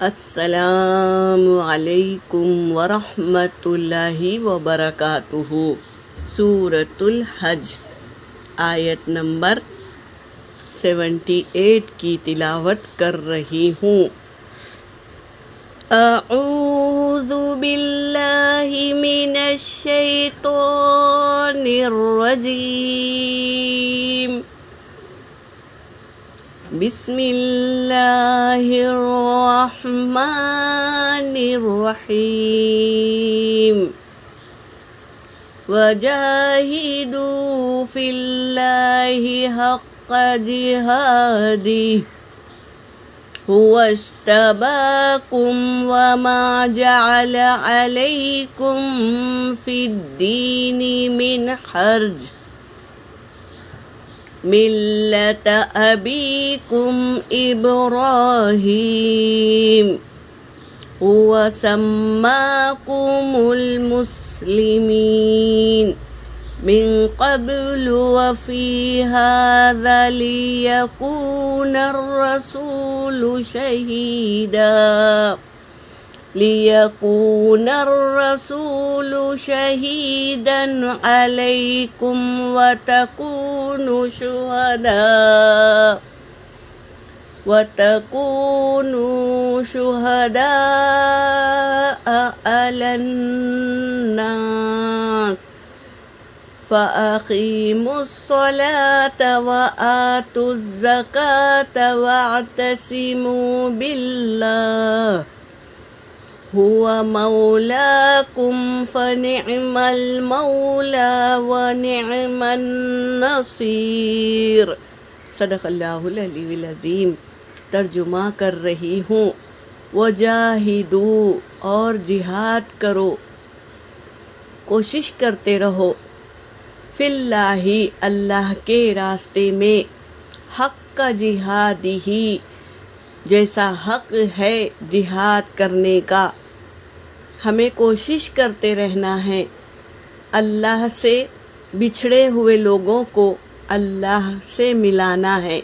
السلام علیکم ورحمۃ اللہ وبرکاتہ۔ سورۃ الحج آیت نمبر 78 کی تلاوت کر رہی ہوں۔ اعوذ باللہ من الشیطان الرجیم، بسم اللہ الرحمن الرحیم۔ وجاہدوا فی اللہ حق جہادہ هو اجتباکم وما جعل علیکم فی الدین من حرج ملة أبيكم إبراهيم هو سماكم المسلمين من قبل وفي هذا ليكون الرسول شهيدا عليكم وتكونوا شهداء على الناس فأقيموا الصلاة وآتوا الزكاة واعتصموا بالله هو مولاكم فنعم المولى ونعم النصير۔ صدق اللہ العلی العظیم۔ ترجمہ کر رہی ہوں۔ وجاہدوا، اور جہاد کرو، کوشش کرتے رہو، فی اللہ، اللہ کے راستے میں، حق کا جہادی، جیسا حق ہے جہاد کرنے کا۔ ہمیں کوشش کرتے رہنا ہے، اللہ سے بچھڑے ہوئے لوگوں کو اللہ سے ملانا ہے،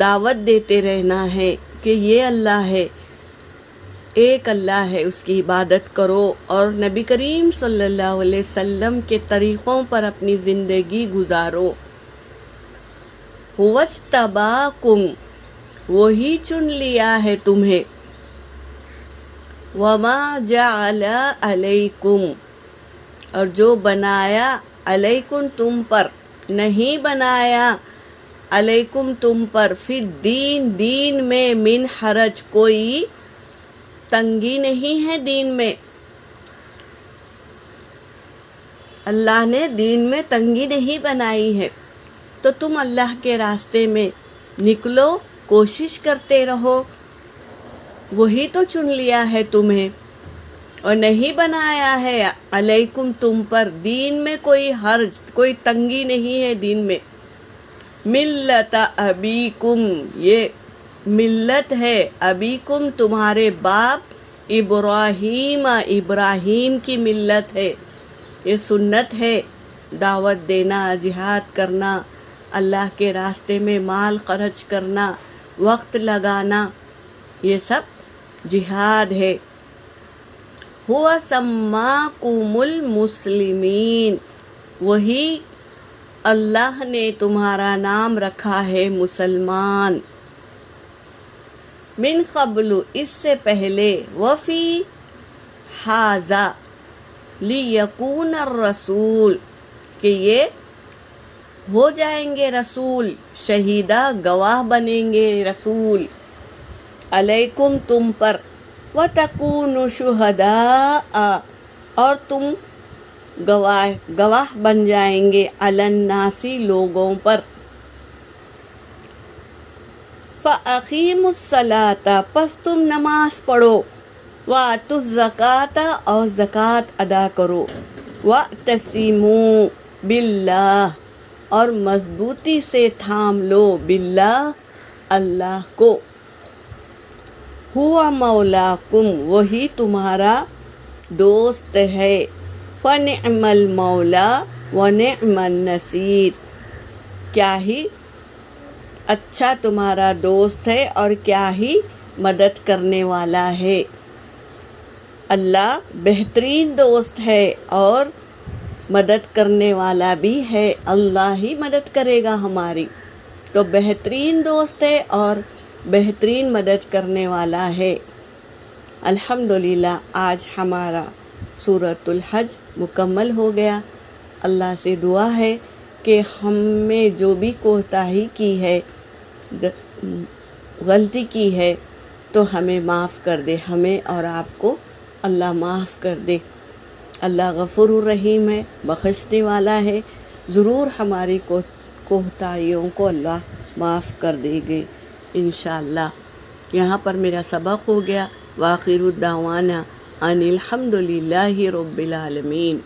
دعوت دیتے رہنا ہے کہ یہ اللہ ہے، ایک اللہ ہے، اس کی عبادت کرو، اور نبی کریم صلی اللہ علیہ وسلم کے طریقوں پر اپنی زندگی گزارو۔ هو اجتباکم، وہی چن لیا ہے تمہیں، وما جعل علیکم، اور جو بنایا علیکم تم پر، نہیں بنایا علیکم تم پر، فی الدین، دین میں، من حرج، کوئی تنگی نہیں ہے دین میں۔ اللہ نے دین میں تنگی نہیں بنائی ہے، تو تم اللہ کے راستے میں نکلو، کوشش کرتے رہو، وہی تو چن لیا ہے تمہیں، اور نہیں بنایا ہے علیکم تم پر، دین میں کوئی حرج، کوئی تنگی نہیں ہے دین میں۔ ملت ابیکم، یہ ملت ہے، ابیکم تمہارے باپ، ابراہیم، ابراہیم کی ملت ہے، یہ سنت ہے، دعوت دینا، جہاد کرنا، اللہ کے راستے میں مال خرچ کرنا، وقت لگانا، یہ سب جہاد ہے۔ هو سماکم المسلمین، وہی اللہ نے تمہارا نام رکھا ہے مسلمان، من قبل، اس سے پہلے، وفی ھذا، لیکون الرسول، کہ یہ ہو جائیں گے رسول، شہیدہ، گواہ بنیں گے رسول، علیکم تم پر، وتکونوا شہداء، اور تم گواہ بن جائیں گے، علی الناس، لوگوں پر۔ فاقیموا الصلاۃ، پس تم نماز پڑھو، وآتوا الزکاۃ، اور زکوٰۃ ادا کرو، واعتصموا باللہ، اور مضبوطی سے تھام لو، باللہ، اللہ کو، ہوا مولاکم، وہی تمہارا دوست ہے، فنعم المولا ونعم النصیر، کیا ہی اچھا تمہارا دوست ہے اور کیا ہی مدد کرنے والا ہے۔ اللہ بہترین دوست ہے اور مدد کرنے والا بھی ہے، اللہ ہی مدد کرے گا ہماری، تو بہترین دوست ہے اور بہترین مدد کرنے والا ہے۔ الحمدللہ آج ہمارا سورۃ الحج مکمل ہو گیا۔ اللہ سے دعا ہے کہ ہم میں جو بھی کوتاہی کی ہے، غلطی کی ہے، تو ہمیں معاف کر دے، ہمیں اور آپ کو اللہ معاف کر دے۔ اللہ غفور الرحیم ہے، بخشنے والا ہے، ضرور ہماری کوتاہیوں کو اللہ معاف کر دے گے انشاءاللہ۔ یہاں پر میرا سبق ہو گیا۔ وآخر الدعوانا ان الحمد للہ رب العالمین۔